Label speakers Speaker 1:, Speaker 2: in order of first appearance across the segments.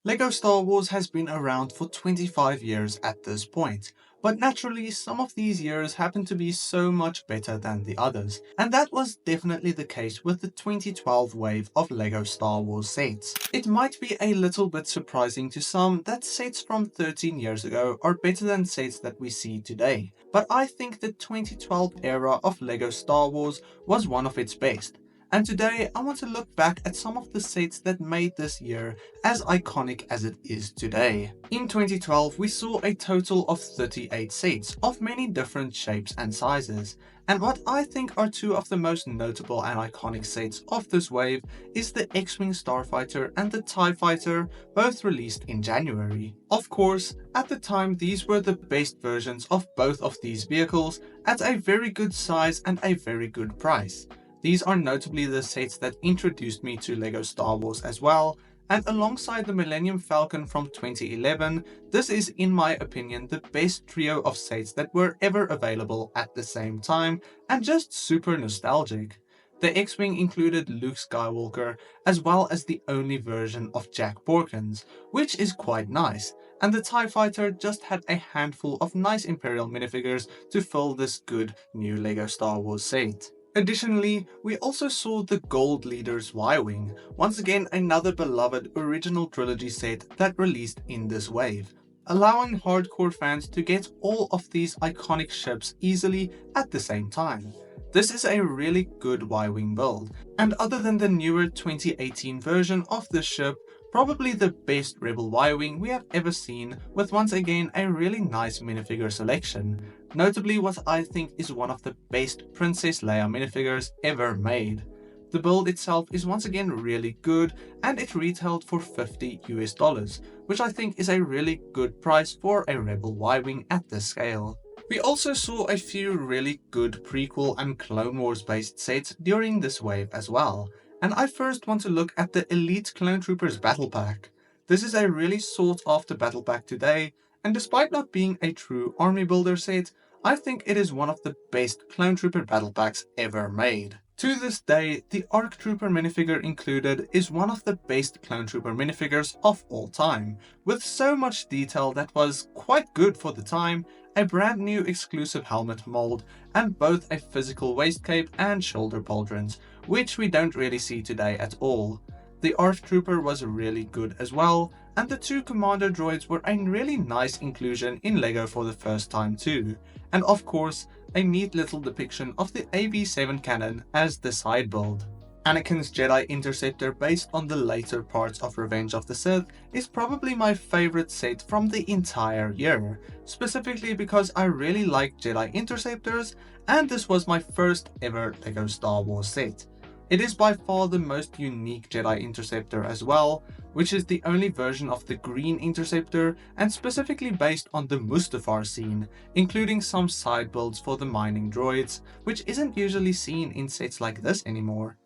Speaker 1: LEGO Star Wars has been around for 25 years at this point, but naturally some of these years happen to be so much better than the others, and that was definitely the case with the 2012 wave of LEGO Star Wars sets. It might be a little bit surprising to some that sets from 13 years ago are better than sets that we see today, but I think the 2012 era of LEGO Star Wars was one of its best. And today I want to look back at some of the sets that made this year as iconic as it is today. In 2012 we saw a total of 38 sets of many different shapes and sizes, and what I think are two of the most notable and iconic sets of this wave is the X-Wing Starfighter and the TIE Fighter, both released in January. Of course, at the time these were the best versions of both of these vehicles at a very good size and a very good price. These are notably the sets that introduced me to LEGO Star Wars as well, and alongside the Millennium Falcon from 2011, this is in my opinion the best trio of sets that were ever available at the same time, and just super nostalgic. The X-Wing included Luke Skywalker, as well as the only version of Jack Porkins, which is quite nice, and the TIE Fighter just had a handful of nice Imperial minifigures to fill this good new LEGO Star Wars set. Additionally, we also saw the Gold Leader's Y-Wing, once again another beloved original trilogy set that released in this wave, allowing hardcore fans to get all of these iconic ships easily at the same time. This is a really good Y-Wing build, and other than the newer 2018 version of this ship, probably the best Rebel Y-Wing we have ever seen, with once again a really nice minifigure selection. Notably what I think is one of the best Princess Leia minifigures ever made. The build itself is once again really good, and it retailed for $50 US, which I think is a really good price for a Rebel Y-Wing at this scale. We also saw a few really good prequel and Clone Wars based sets during this wave as well, and I first want to look at the Elite Clone Troopers Battle Pack. This is a really sought after battle pack today, and despite not being a true army builder set, I think it is one of the best Clone Trooper battle packs ever made. To this day, the ARC Trooper minifigure included is one of the best Clone Trooper minifigures of all time, with so much detail that was quite good for the time, a brand new exclusive helmet mold, and both a physical waist cape and shoulder pauldrons, which we don't really see today at all. The ARC Trooper was really good as well, and the two commander droids were a really nice inclusion in LEGO for the first time too, and of course, a neat little depiction of the AB7 cannon as the side build. Anakin's Jedi Interceptor based on the later parts of Revenge of the Sith is probably my favorite set from the entire year, specifically because I really like Jedi Interceptors, and this was my first ever LEGO Star Wars set. It is by far the most unique Jedi Interceptor as well, which is the only version of the Green Interceptor and specifically based on the Mustafar scene, including some side builds for the mining droids, which isn't usually seen in sets like this anymore.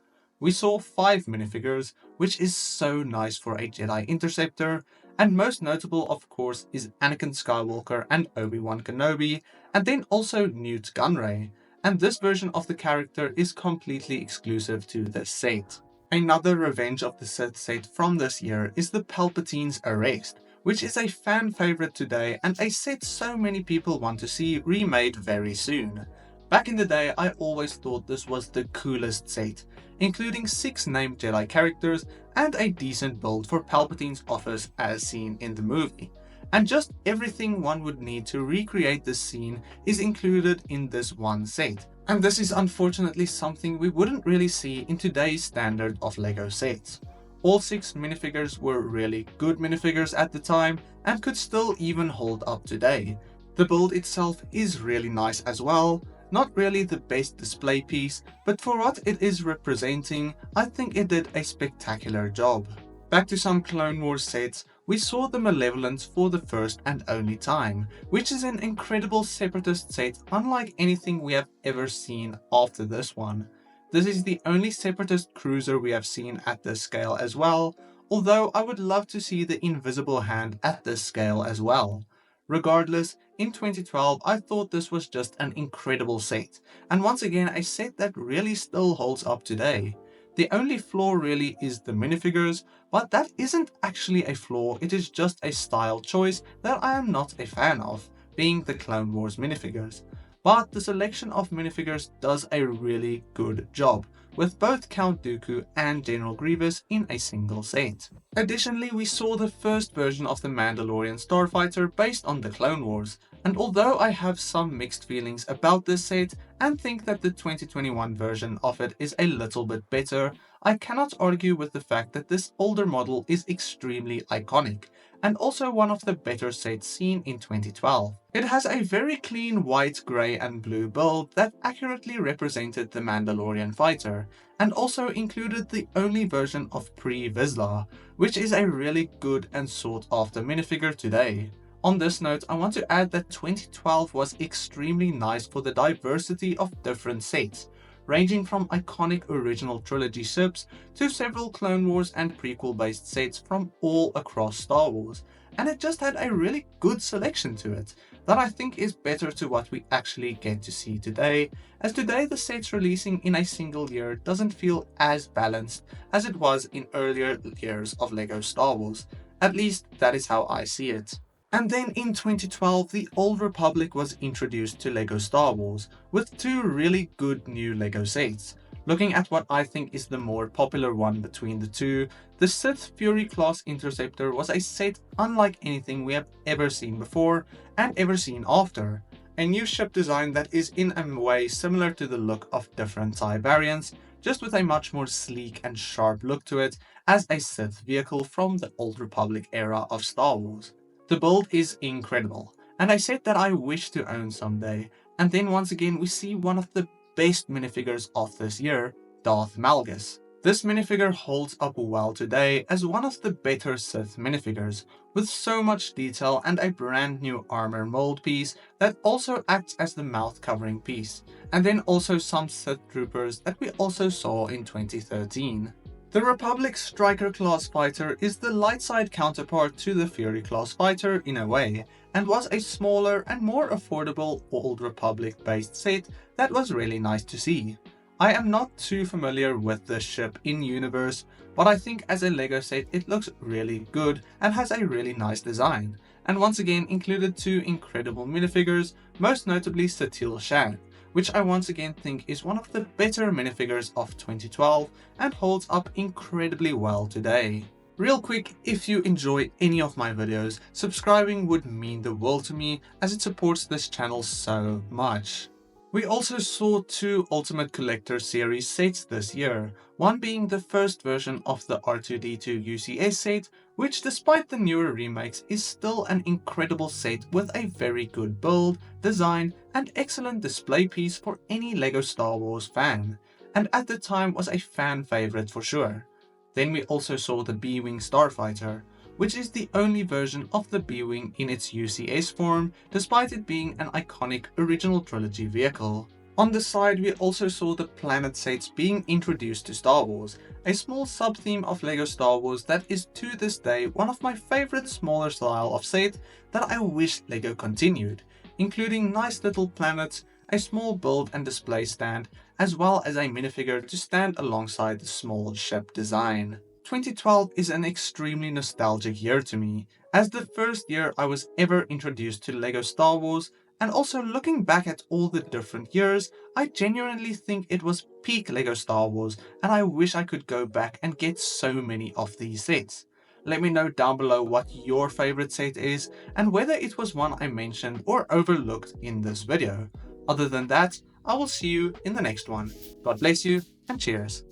Speaker 1: We saw 5 minifigures, which is so nice for a Jedi Interceptor, and most notable of course is Anakin Skywalker and Obi-Wan Kenobi, and then also Newt Gunray, and this version of the character is completely exclusive to this set. Another Revenge of the Sith set from this year is the Palpatine's Arrest, which is a fan favorite today and a set so many people want to see remade very soon. Back in the day, I always thought this was the coolest set, including 6 named Jedi characters and a decent build for Palpatine's office as seen in the movie. And just everything one would need to recreate this scene is included in this one set. And this is unfortunately something we wouldn't really see in today's standard of LEGO sets. All 6 minifigures were really good minifigures at the time and could still even hold up today. The build itself is really nice as well. Not really the best display piece, but for what it is representing, I think it did a spectacular job. Back to some Clone Wars sets, we saw the Malevolence for the first and only time, which is an incredible Separatist set unlike anything we have ever seen after this one. This is the only Separatist cruiser we have seen at this scale as well, although I would love to see the Invisible Hand at this scale as well. Regardless, in 2012 I thought this was just an incredible set, and once again a set that really still holds up today. The only flaw really is the minifigures, but that isn't actually a flaw, it is just a style choice that I am not a fan of, being the Clone Wars minifigures. But the selection of minifigures does a really good job, with both Count Dooku and General Grievous in a single set. Additionally, we saw the first version of the Mandalorian starfighter based on the Clone Wars, and although I have some mixed feelings about this set and think that the 2021 version of it is a little bit better, I cannot argue with the fact that this older model is extremely iconic, and also one of the better sets seen in 2012. It has a very clean white, grey and blue build that accurately represented the Mandalorian fighter, and also included the only version of pre-Vizsla, which is a really good and sought after minifigure today. On this note, I want to add that 2012 was extremely nice for the diversity of different sets, ranging from iconic original trilogy ships to several Clone Wars and prequel based sets from all across Star Wars, and it just had a really good selection to it that I think is better to what we actually get to see today, as today the sets releasing in a single year doesn't feel as balanced as it was in earlier years of LEGO Star Wars. At least that is how I see it. And then in 2012, the Old Republic was introduced to LEGO Star Wars, with two really good new LEGO sets. Looking at what I think is the more popular one between the two, the Sith Fury class Interceptor was a set unlike anything we have ever seen before and ever seen after. A new ship design that is in a way similar to the look of different TIE variants, just with a much more sleek and sharp look to it as a Sith vehicle from the Old Republic era of Star Wars. The build is incredible, and a set that I wish to own someday. And then once again we see one of the best minifigures of this year, Darth Malgus. This minifigure holds up well today as one of the better Sith minifigures, with so much detail and a brand new armor mold piece that also acts as the mouth covering piece, and then also some Sith troopers that we also saw in 2013. The Republic Striker class fighter is the light side counterpart to the Fury class fighter in a way, and was a smaller and more affordable Old Republic based set that was really nice to see. I am not too familiar with this ship in universe, but I think as a LEGO set it looks really good and has a really nice design, and once again included two incredible minifigures, most notably Satele Shan, which I once again think is one of the better minifigures of 2012 and holds up incredibly well today. Real quick, if you enjoy any of my videos, subscribing would mean the world to me as it supports this channel so much. We also saw two Ultimate Collector Series sets this year, one being the first version of the R2-D2 UCS set, which despite the newer remakes is still an incredible set with a very good build, design and excellent display piece for any LEGO Star Wars fan, and at the time was a fan favorite for sure. Then we also saw the B-Wing Starfighter, which is the only version of the B-Wing in its UCS form, despite it being an iconic original trilogy vehicle. On the side we also saw the planet sets being introduced to Star Wars, a small sub-theme of LEGO Star Wars that is to this day one of my favorite smaller style of set that I wish LEGO continued, including nice little planets, a small build and display stand, as well as a minifigure to stand alongside the small ship design. 2012 is an extremely nostalgic year to me, as the first year I was ever introduced to LEGO Star Wars, and also looking back at all the different years, I genuinely think it was peak LEGO Star Wars, and I wish I could go back and get so many of these sets. Let me know down below what your favorite set is, and whether it was one I mentioned or overlooked in this video. Other than that, I will see you in the next one. God bless you, and cheers.